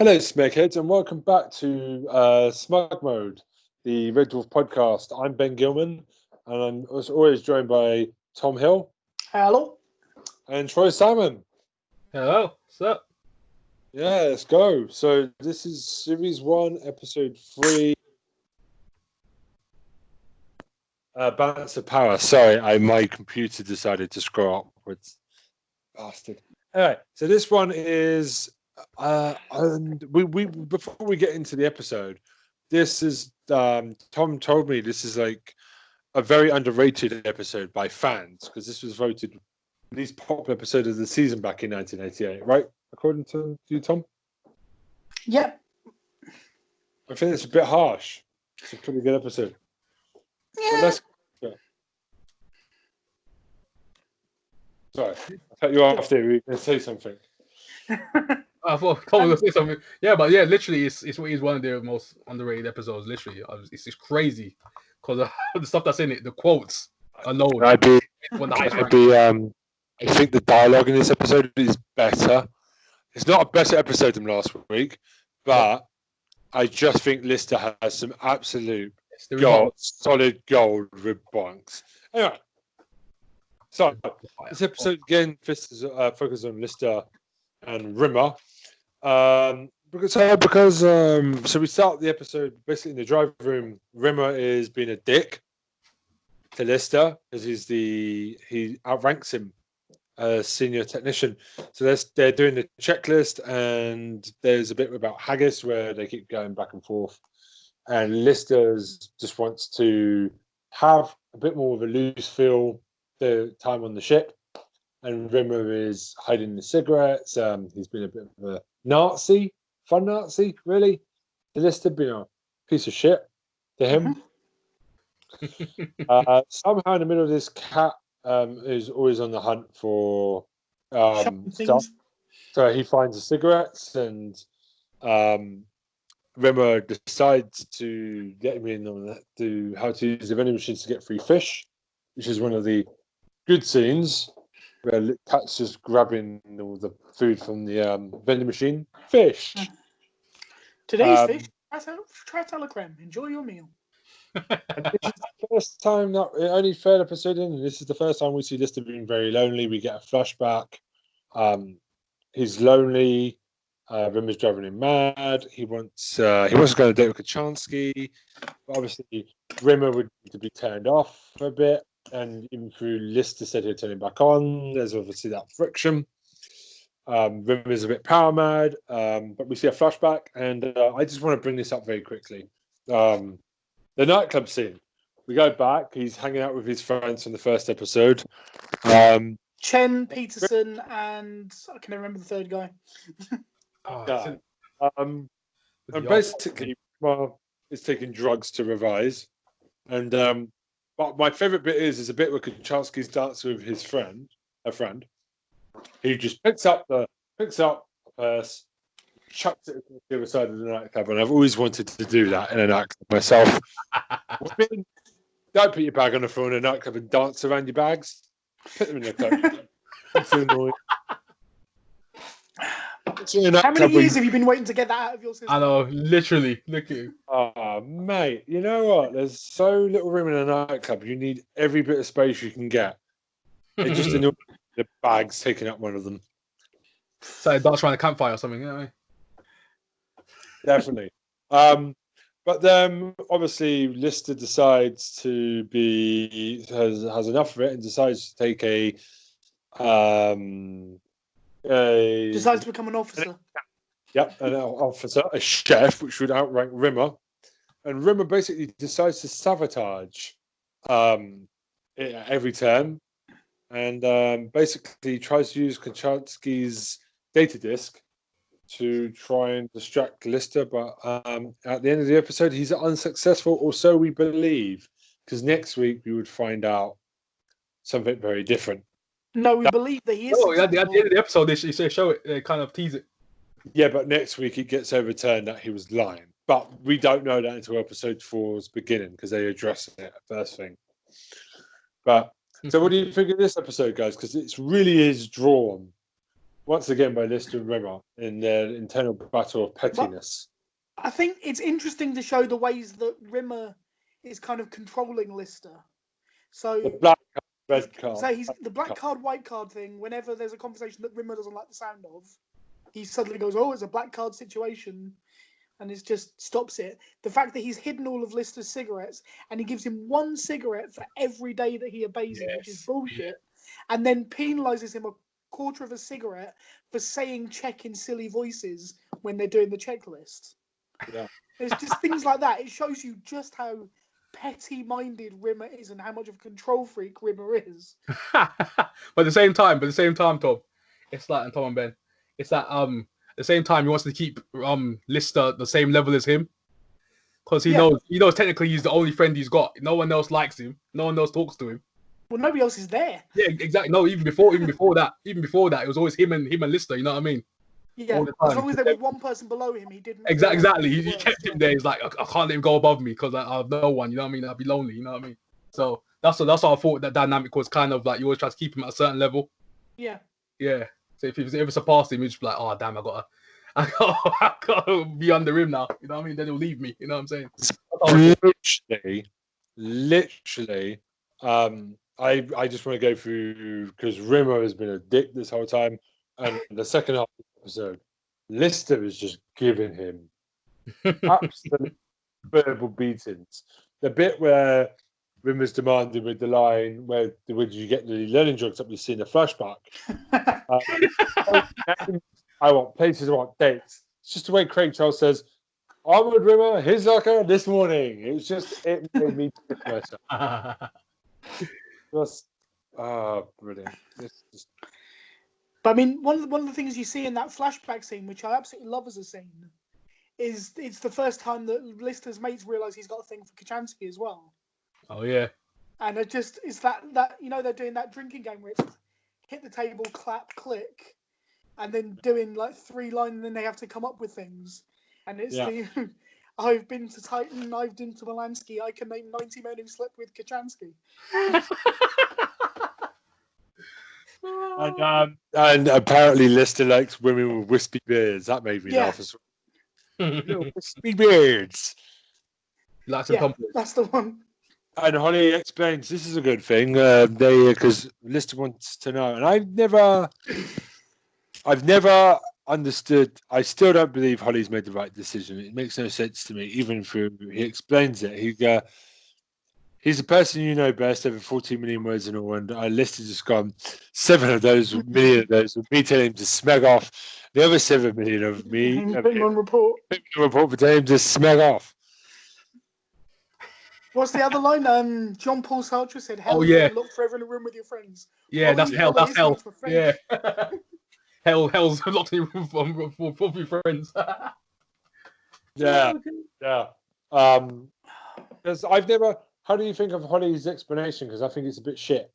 Hello, Smegheads, and welcome back to Smug Mode, the Red Dwarf podcast. I'm Ben Gilman, and I'm as always joined by Tom Hill. Hello. And Troy Simon. Hello, what's up? Yeah, let's go. So this is Series 1, Episode 3. Balance of Power. Sorry, my computer decided to scroll upwards. Bastard. Anyway, so this one is... and we before we get into the episode, this is Tom told me this is like a very underrated episode by fans because this was voted the least popular episode of the season back in 1988, right? According to you, Tom? Yep. I think it's a bit harsh. It's a pretty good episode. Yeah. Sorry, I cut you off there. We're going to say something. I thought Tom was going to say something. Yeah, but yeah, literally, it's one of their most underrated episodes. Literally, it's just crazy because the stuff that's in it, the quotes alone. I think the dialogue in this episode is better. It's not a better episode than last week, but I just think Lister has some absolute solid gold bonks. Anyway, so this episode again focuses on Lister and Rimmer. Because we start the episode basically in the drive room. Rimmer is being a dick to Lister because he outranks him as senior technician. So they're doing the checklist, and there's a bit about haggis where they keep going back and forth, and Lister just wants to have a bit more of a loose feel the time on the ship. And Rimmer is hiding the cigarettes. He's been a bit of a Nazi, fun Nazi, really. The Lister been a piece of shit to him. Somehow in the middle of this, Cat is always on the hunt for stuff. So he finds the cigarettes, and Rimmer decides to get him in on that, how to use the vending machines to get free fish, which is one of the good scenes. Where Cat's just grabbing all the food from the vending machine. Fish. Today's fish. Try creme. Enjoy your meal. And this is the first time that only third episode in, and this is the first time we see Lister being very lonely. We get a flashback. He's lonely. Rimmer's driving him mad. He wants to go on a date with Kachansky. But obviously, Rimmer would need to be turned off for a bit. And even through Lister said he'd turn him back on. There's obviously that friction. Rimmer's a bit power mad, but we see a flashback, and I just want to bring this up very quickly. The nightclub scene. We go back. He's hanging out with his friends from the first episode. Chen, Peterson, and I can remember the third guy. And basically, is taking drugs to revise, and but my favourite bit is a bit where Kachansky starts with his friend, He just picks up the purse, chucks it to the other side of the nightclub, and I've always wanted to do that in a nightclub myself. Don't put your bag on the floor in a nightclub and dance around your bags. Put them in your coat. It's annoying. How many years have you been waiting to get that out of your system? I know, literally. Look at you. Oh, mate, you know what? There's so little room in a nightclub. You need every bit of space you can get. It's just annoying. The bag's taking up one of them. So dance around a campfire or something, you know? Definitely. But then, obviously, Lister decides to has enough of it and decides to take decides to become an officer. Yep, an officer, a chef, which would outrank Rimmer. And Rimmer basically decides to sabotage it at every turn. And basically tries to use Kachansky's data disk to try and distract Lister. But at the end of the episode, he's unsuccessful, or so we believe. Because next week, we would find out something very different. No, we believe that he is. Oh, at the end of the episode, they show it, they kind of tease it. Yeah, but next week it gets overturned that he was lying. But we don't know that until episode 4's beginning because they address it first thing. But so, what do you think of this episode, guys? Because it really is drawn once again by Lister and Rimmer in their internal battle of pettiness. I think it's interesting to show the ways that Rimmer is kind of controlling Lister. So The black card, red card. So he's the black card, white card thing. Whenever there's a conversation that Rimmer doesn't like the sound of, he suddenly goes, "Oh, it's a black card situation," and it just stops it. The fact that he's hidden all of Lister's cigarettes and he gives him one cigarette for every day that he obeys him, which is bullshit, and then penalizes him a quarter of a cigarette for saying check in silly voices when they're doing the checklist. Yeah. It's just things like that. It shows you just how petty-minded Rimmer is and how much of a control freak Rimmer is. But at the same time, Tom, it's like, and Tom and Ben, it's that at the same time he wants to keep Lister the same level as him, because he knows technically he's the only friend he's got. No one else likes him. No one else talks to him. Well, nobody else is there. Yeah, exactly. No, even before that, it was always him and Lister. You know what I mean? Yeah, as long as there was one person below him, he didn't. Exactly. He kept him there. He's like, I can't let him go above me because I have no one. You know what I mean? I'd be lonely. You know what I mean? So that's what I thought that dynamic was kind of like. You always try to keep him at a certain level. Yeah. Yeah. So if he was ever surpassed him, he'd just be like, oh damn, I gotta be under him now. You know what I mean? Then he'll leave me. You know what I'm saying? Literally. I just want to go through because Rimmer has been a dick this whole time, and the second half of the episode, Lister is just giving him absolute verbal beatings. The bit where Rimmer's demanding with the line, where did you get the learning drugs up? You see in the flashback. I want places, I want dates. It's just the way Craig Charles says, Armored Rimmer, his locker this morning. It made me piss myself. Just brilliant. But I mean, one of the things you see in that flashback scene, which I absolutely love as a scene, is it's the first time that Lister's mates realise he's got a thing for Kachansky as well. Oh yeah. And it's that they're doing that drinking game where it's hit the table, clap, click, and then doing like 3 lines, and then they have to come up with things. And it's the I've been to Titan, I've been to Molansky, I can name 90 men who slept with Kachansky. And apparently Lister likes women with wispy beards. That made me laugh as well. Little wispy beards. That's the one. And Holly explains this is a good thing. Because Lister wants to know, and I've never understood. I still don't believe Holly's made the right decision. It makes no sense to me, even if he explains it. He's the person you know best, over 14 million words in all, and Lister's just gone 7 of those, million of those, with me telling him to smeg off. The other 7 million of me putting on report for telling him to smeg off. What's the other line? John Paul Sartre said, "Hell, look forever in a room with your friends." Yeah, that's hell. That's hell. Yeah. Hell's locked in a room for your friends. Yeah. Because I've never. How do you think of Holly's explanation? Because I think it's a bit shit.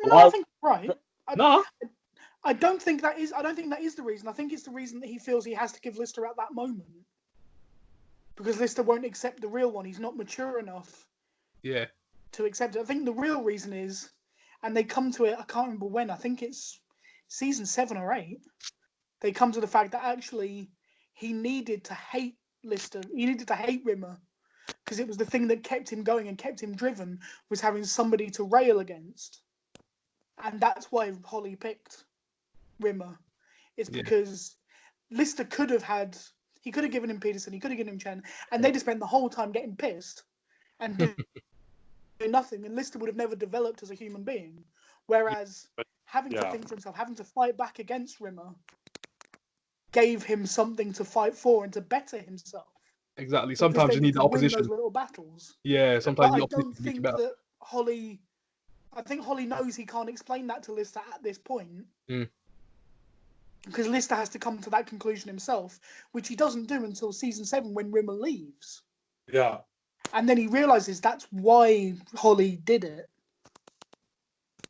No, I think right. No, I don't think that is. I don't think that is the reason. I think it's the reason that he feels he has to give Lister at that moment, because Lister won't accept the real one. He's not mature enough. Yeah. To accept it. I think the real reason is, and they come to it. I can't remember when. I think it's season 7 or 8. They come to the fact that actually he needed to hate Lister. He needed to hate Rimmer. Because it was the thing that kept him going and kept him driven, was having somebody to rail against. And that's why Holly picked Rimmer. It's because Lister could have given him Peterson, he could have given him Chen, and they'd have spent the whole time getting pissed and doing nothing, and Lister would have never developed as a human being. Whereas having to think for himself, having to fight back against Rimmer, gave him something to fight for and to better himself. Exactly. Sometimes you need the opposition. Win those little battles. Yeah, sometimes but the I opposition don't think better. that Holly. I think Holly knows he can't explain that to Lister at this point. Because Lister has to come to that conclusion himself, which he doesn't do until season 7 when Rimmer leaves. Yeah. And then he realizes that's why Holly did it.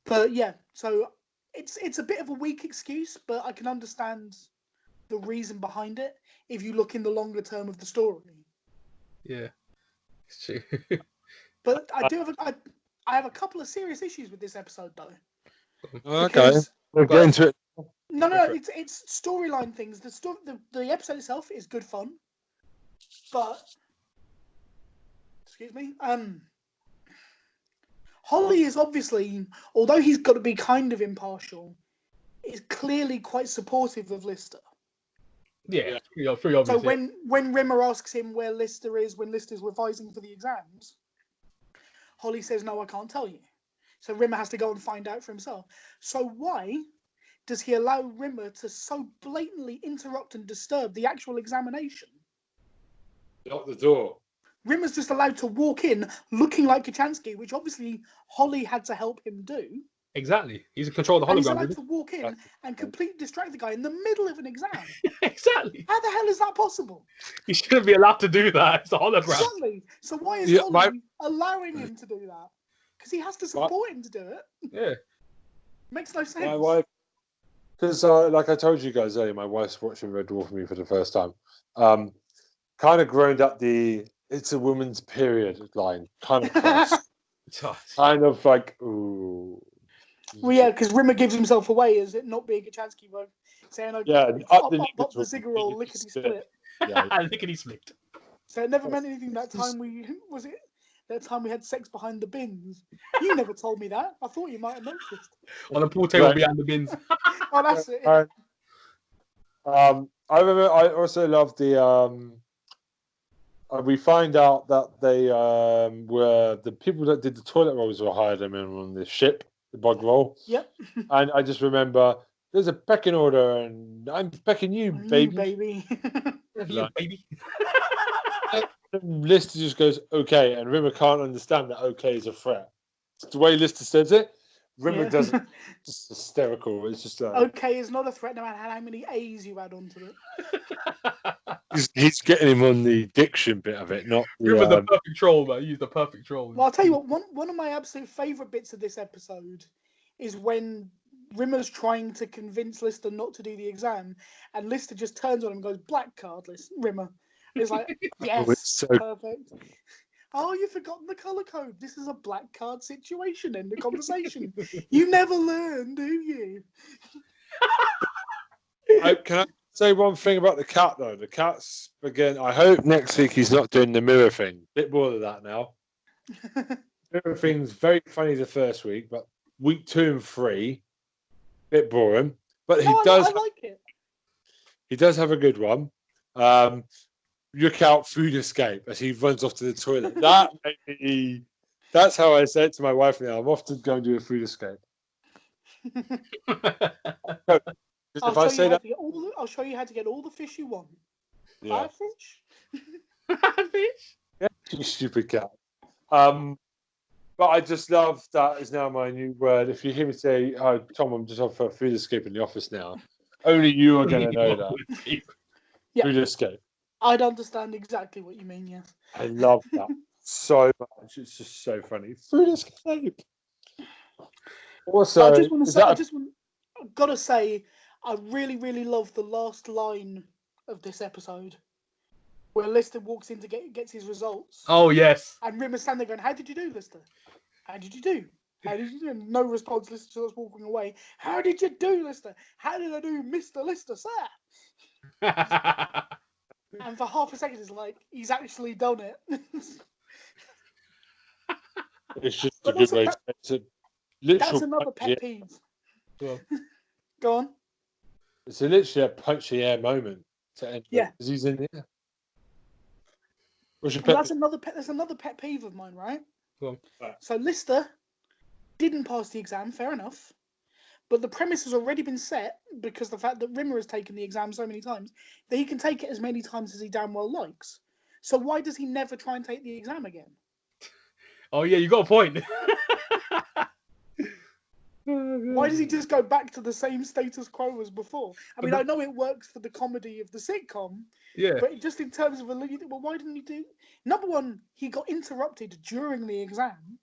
But yeah, so it's a bit of a weak excuse, but I can understand the reason behind it if you look in the longer term of the story. Yeah, it's true. But I have a couple of serious issues with this episode, though. Okay, we'll get into it. No, it's storyline things. The episode itself is good fun, but excuse me, Holly is obviously, although he's got to be kind of impartial, is clearly quite supportive of Lister. Yeah, pretty obvious. So when Rimmer asks him where Lister is when Lister's revising for the exams, Holly says, "No, I can't tell you." So Rimmer has to go and find out for himself. So why does he allow Rimmer to so blatantly interrupt and disturb the actual examination? Lock the door. Rimmer's just allowed to walk in looking like Kachansky, which obviously Holly had to help him do. Exactly. He's in control of the And he's hologram. allowed to walk in and completely distract the guy in the middle of an exam. Exactly. How the hell is that possible? He shouldn't be allowed to do that. It's a hologram. Exactly. So why is Holly allowing him to do that? Because he has to support him to do it. Yeah. Makes no sense. My wife, because like I told you guys earlier, my wife's watching Red Dwarf with me for the first time. Kind of groaned up the "it's a woman's period" line. Kind of close. Kind of like, ooh. Well, yeah, because Rimmer gives himself away as it not being a Chansky vote, saying, up the Ziggural, lickety split. Yeah, lickety split. So it never meant anything that time that time we had sex behind the bins. You never told me that. I thought you might have noticed. On the pool table behind the bins. Oh, that's it. I remember. I also loved the. We find out that they were the people that did the toilet rolls were hired them in on the ship, the bug roll. Yep. And I just remember there's a pecking order, and I'm pecking you, baby. You baby. Lister just goes okay, and Rimmer can't understand that okay is a threat. The way Lister says it, Rimmer doesn't. It's hysterical. It's just like, okay is not a threat no matter how many A's you add onto it. he's getting him on the diction bit of it, not Rimmer's the perfect troll, man. He's the perfect troll. Well, I'll tell you what. One of my absolute favourite bits of this episode is when Rimmer's trying to convince Lister not to do the exam, and Lister just turns on him and goes, "Black card, Rimmer." It's like, yes, perfect. Oh, you've forgotten the colour code. This is a black card situation. End of conversation. You never learn, do you? Can I say one thing about the cat, though? The cat's, again, I hope next week he's not doing the mirror thing. Bit bored of that now. Mirror thing's very funny the first week, but week 2 and 3, bit boring. But I like it. He does have a good one. Look out, food escape, as he runs off to the toilet. That's how I say it to my wife now. I'm often going to do a food escape. I'll show you how to get all the fish you want. Yeah. Fish? Fish? Yeah, you stupid cat. But I just love that is now my new word. If you hear me say, "Oh, Tom, I'm just off for a food escape in the office now," only you are going to know that. Yeah. Food escape. I'd understand exactly what you mean, yes. I love that so much. It's just so funny. Food escape. Also, I've got to say, I really, really love the last line of this episode, where Lister walks in to gets his results. Oh yes. And Rimmer's standing there going, "How did you do, Lister? How did you do? How did you do?" And no response. Lister starts walking away. "How did you do, Lister? How did I do, Mr. Lister, sir?" And for half a second, it's like he's actually done it. It's just a good way. That's another pet peeve. Go on. It's literally a punch the air moment to end. Yeah, because he's in there. That's another pet peeve of mine, right? Go on. So Lister didn't pass the exam, fair enough. But the premise has already been set because the fact that Rimmer has taken the exam so many times that he can take it as many times as he damn well likes. So why does he never try and take the exam again? Oh yeah, you got a point. Why does he just go back to the same status quo as before? I mean, I know it works for the comedy of the sitcom, yeah. But just in terms of well, why didn't he do? Number one, he got interrupted during the exam.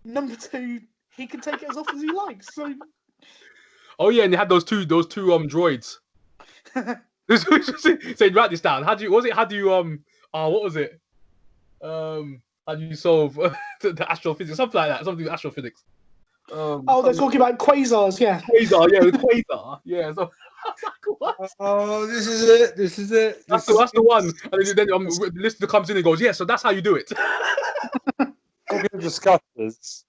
Number two, he can take it as often as he likes. So. Oh yeah, and they had those two droids. Say, write this down. What was it? How do you solve the astrophysics? Something like that. Something with astrophysics. Oh, they're talking about quasars, yeah. Quasar, yeah, the quasar, yeah. So I was like, what? Oh, this is it. This is it. That's the one. And then the listener comes in and goes, yeah, so that's how you do it. Talking of discussions.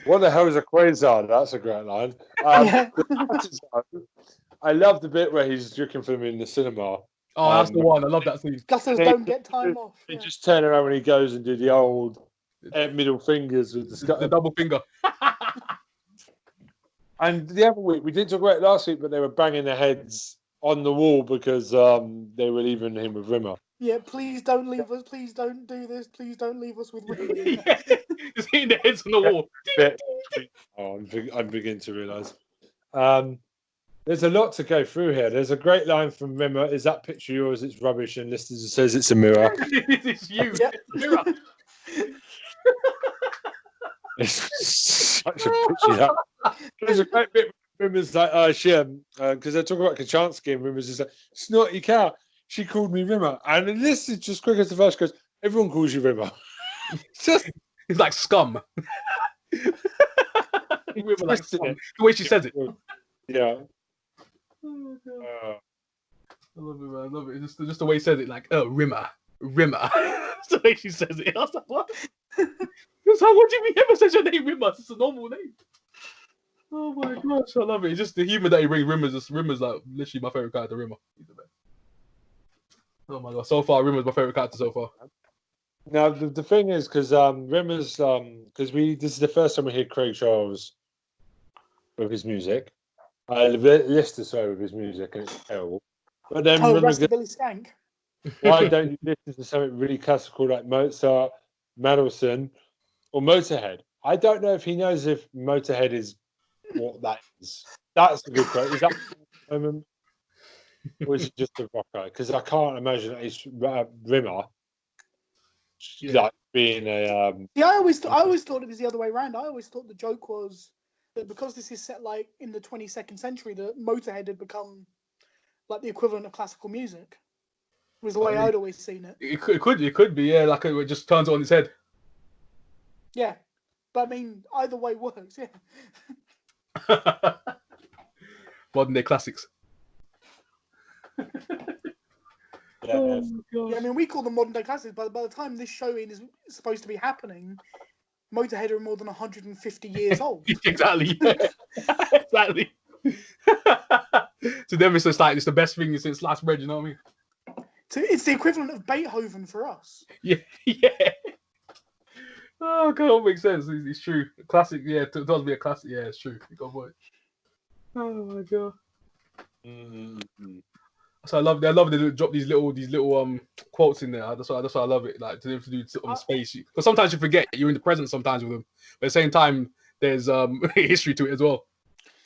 What the hell is a quasar? That's a great line. Yeah. I love the bit where he's looking for them in the cinema. Oh, that's the one. I love that scene. Gutters don't get time off. He Yeah. just turn around when he goes and do the old middle fingers with The double finger. And the other week, we didn't talk about it last week, but they were banging their heads on the wall because they were leaving him with Rimmer. Yeah, please don't leave us. Please don't do this. Please don't leave us with Rimmer. Yeah. Just hitting their heads on the wall. Oh, I'm beginning to realise. There's a lot to go through here. There's a great line from Rimmer. Is that picture yours? It's rubbish. And Lister says it's a mirror. It's you. Yep. Mirror. It's such a picture. That. There's a great bit where Rimmer's like, oh, shit. Because they're talking about Kachansky and Rimmer's just like, snotty cow. She called me Rimmer. And then this is just quick as the first goes, everyone calls you Rimmer. It's like scum. Rimmer like scum. The way she says it. Yeah. Oh, God. I love it, man. I love it. Just the way he says it, like, oh, Rimmer. That's the way she says it. I was like, what? What do you mean ever says your name Rimmer? It's a normal name. Oh my gosh, I love it. It's just the humor that he brings. Rimmer's like literally my favorite character. Rimmer. He's the best. Oh my god, so far Rimmer's my favorite character so far. Now the thing is, because Rimmer's because this is the first time we hear Craig Charles with his music. Lister, sorry, with his music, and it's terrible. But then Rimmer's Billy Skank. Why don't you listen to something really classical like Mozart, Mendelssohn, or Motorhead? I don't know if he knows if Motorhead is what that is. That's a good question. Is that a moment? Or is it just a rocker? Because I can't imagine that it's Rimmer like being a. Yeah, I always thought it was the other way around. I always thought the joke was that because this is set like in the 22nd century, that Motorhead had become like the equivalent of classical music. Was the way I'd always seen it. It could be, yeah. Like it just turns it on its head. Yeah, but I mean, either way works. Yeah. Modern day classics. Yeah, I mean, we call them modern day classics, but by the time this showing is supposed to be happening, Motorhead are more than 150 years old. Exactly. Exactly. To them, it's just like it's the best thing since sliced bread. You know what I mean? So it's the equivalent of Beethoven for us. Yeah. Oh god, it makes sense. It's true. Classic, yeah. It does be a classic. Yeah, it's true. You got a point. Oh my god. Mm-hmm. So I love they drop these little quotes in there. That's why I love it. Like to do on space. Because sometimes you forget you're in the present sometimes with them. But at the same time, there's history to it as well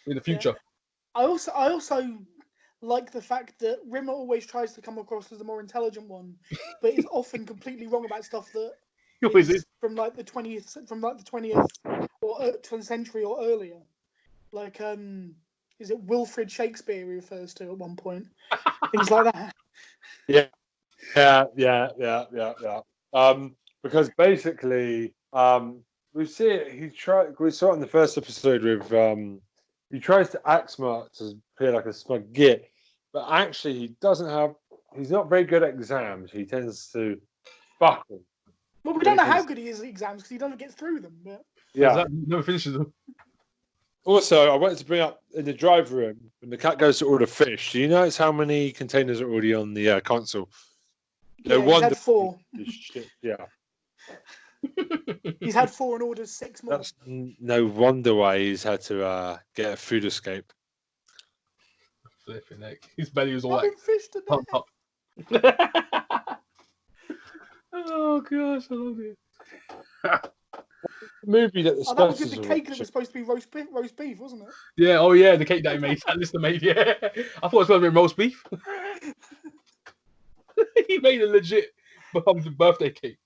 in the future. Yeah. I also like the fact that Rimmer always tries to come across as the more intelligent one, but is often completely wrong about stuff that is from like the 20th or 20th century or earlier. Like is it Wilfrid Shakespeare he refers to at one point? Things like that. Yeah. Because basically, we see it. We saw it in the first episode with he tries to act smart to appear like a smug git, but actually he's not very good at exams. He tends to buckle. Well, we don't know how good he is at exams because he doesn't get through them. But yeah, he never finishes them. Also, I wanted to bring up in the drive room when the cat goes to order fish. Do you notice how many containers are already on the console? Yeah, he's had 4. Yeah. He's had 4 and orders 6 more. That's no wonder why he's had to get a food escape. Flipping heck. His belly was all like fish today. pumped up. Oh gosh, I love it. Movie that discusses the cake that was supposed to be roast beef, wasn't it? Yeah, oh yeah, the cake that he made. That Lister made, yeah. I thought it was going to be roast beef. He made a legit birthday cake.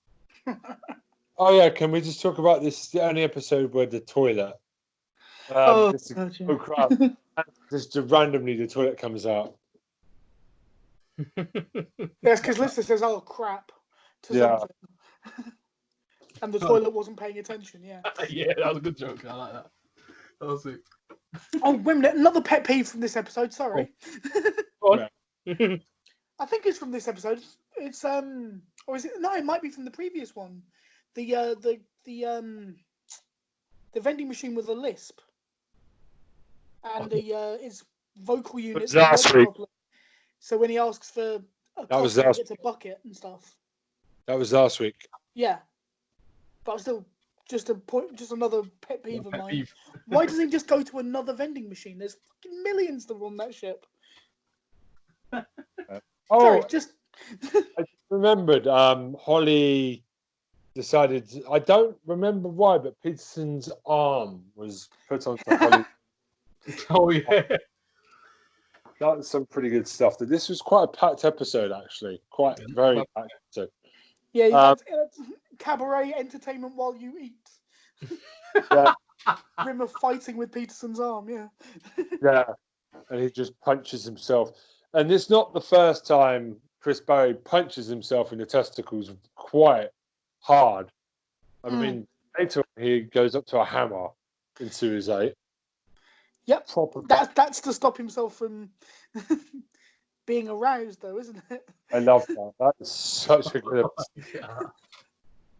Oh yeah, can we just talk about this? The only episode where the toilet. Crap! Just randomly the toilet comes out. Yes, because Lister says, "Oh crap," to something. And the toilet wasn't paying attention. Yeah. Yeah, that was a good joke. I like that. That was it. Oh, wait a minute, another pet peeve from this episode. Sorry, Go on. I think it's from this episode. It's or is it? No, it might be from the previous one. The vending machine with a lisp and his vocal units was not last working week. properly. So when he asks for a That was coffee, he last- gets a bucket and stuff. That was last week. Yeah, but still, just another pet peeve of Pet mine. peeve. Why doesn't he just go to another vending machine? There's fucking millions of them on that ship. Oh, Sorry, just I remembered. Holly decided. I don't remember why, but Peterson's arm was put onto Holly. Oh yeah. That was some pretty good stuff. This was quite a packed episode, actually. Very packed episode. yeah, you got cabaret entertainment while you eat. Yeah. Rimmer fighting with Peterson's arm. Yeah. Yeah, and he just punches himself. And it's not the first time Chris Barry punches himself in the testicles quite hard. I mean, later on, he goes up to a hammer into his eye. Yep. Proper. That's to stop himself from being aroused, though, isn't it? I love that. That is such a good episode.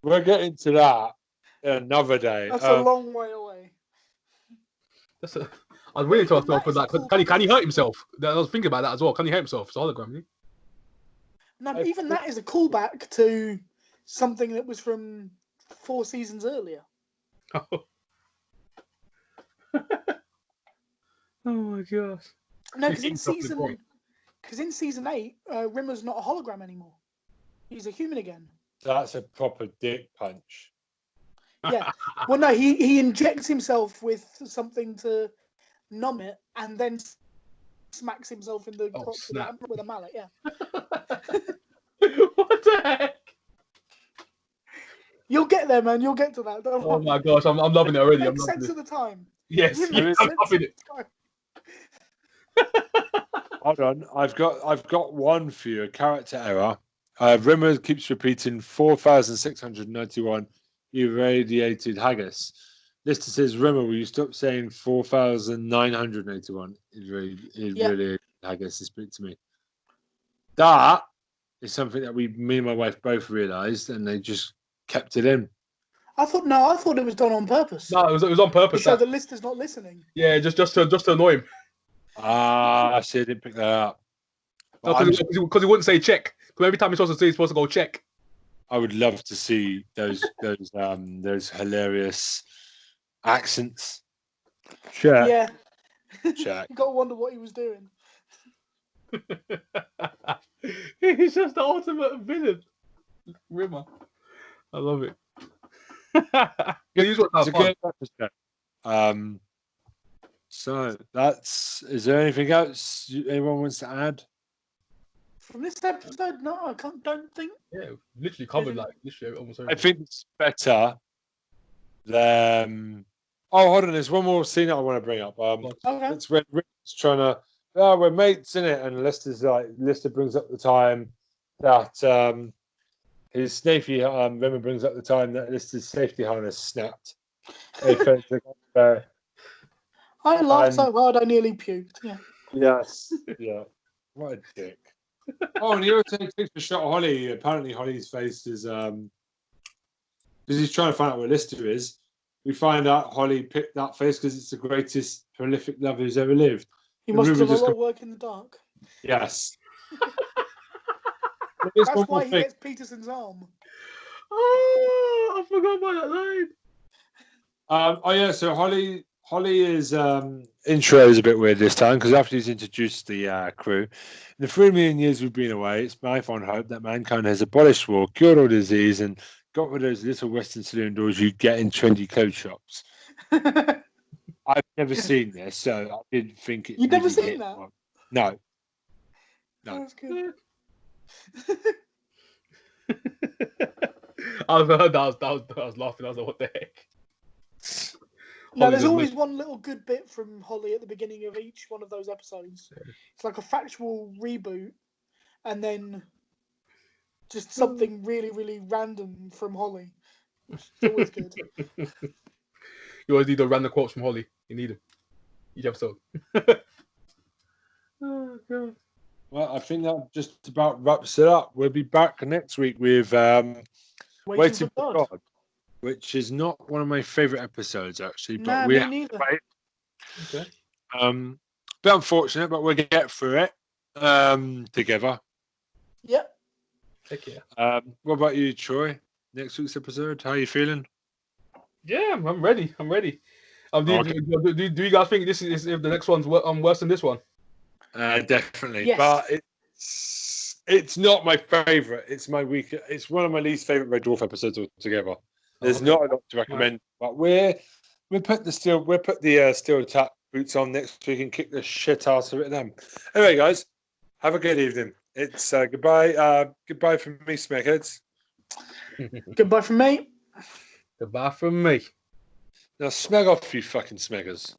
We'll get into that another day. That's a long way away. I was waiting to Even myself that for is that. a Can he hurt himself? I was thinking about that as well. Can he hurt himself? It's a hologram, isn't No, but even that is a callback to something that was from 4 seasons earlier. he? Oh my gosh. No, because He's off the point. in season 8, Rimmer's not a hologram anymore. He's a human again. That's a proper dick punch. Yeah. Well, no, he injects himself with something to numb it, and then smacks himself in the crotch with a mallet. Yeah. What the heck? You'll get there, man. You'll get to that. Don't Oh worry. my gosh, I'm loving it already. It I'm makes loving sense it. at the time. Yes, It yes, makes I'm sense loving it. at the time. Hold on, I've got one for you. A character error. Rimmer keeps repeating 4,691 irradiated haggis. Lister says, Rimmer, will you stop saying 4,981 irradiated haggis to speak to me? That is something that me and my wife both realised, and they just kept it in. I thought it was done on purpose. No, it was on To purpose. show the lister's not listening. Yeah, just to annoy him. I see. I didn't pick that up. Because he wouldn't say check. Because every time he's supposed to go check. I would love to see those hilarious accents. Check. Yeah. Check. You got to wonder what he was doing. He's just the ultimate villain. Rimmer. I love it. It's a good episode. So is there anything else anyone wants to add? From this episode, no, I don't think. Yeah, literally covered literally almost everything. I think it's better than. Oh, hold on. There's one more scene that I want to bring up. Okay. It's when Rick's trying to. Oh, we're mates, innit? And Lister brings up the time that his safety. Rimmer brings up the time that Lister's safety harness snapped. I laughed so hard I nearly puked. Yeah. Yes. Yeah. What a dick. Oh, and he also takes a shot at Holly. Apparently, Holly's face is because he's trying to find out where Lister is. We find out Holly picked that face because it's the greatest prolific lover who's ever lived. He must have done a lot of work in the dark. Yes. That's why he gets Peterson's arm. Oh, I forgot about that line. So Holly's intro is a bit weird this time because after he's introduced the crew, in the 3 million years we've been away, it's my fond hope that mankind has abolished war, cured all disease, and got rid of those little Western saloon doors you get in trendy clothes shops. I've never seen this, so I didn't think it. You've never seen that? No. That's good. I've heard that. I was laughing. I was like, what the heck? No, there's always one little good bit from Holly at the beginning of each one of those episodes. It's like a factual reboot, and then just something really, really random from Holly. It's always good. You You always need the random quotes from Holly. You need them each episode. Oh god. Well, I think that just about wraps it up. We'll be back next week with Waiting for God, which is not one of my favorite episodes actually, but Nah, we me neither. Okay. bit unfortunate, but we'll get through it together. Yep. Heck yeah. What about you, Troy? Next week's episode, how are you feeling? Yeah, I'm ready. I'm ready. Do Okay. you guys think this is if the next one's worse than this one? Definitely, Yes. but it's not my favorite. It's my week. It's one of my least favorite Red Dwarf episodes altogether. There's okay. not a lot to recommend, but we'll put the steel tap boots on next week and kick the shit out of it then. Anyway, guys, have a good evening. It's goodbye. Goodbye from me, Smegheads. Goodbye from me. Goodbye from me. Now smeg off, you fucking smeggers.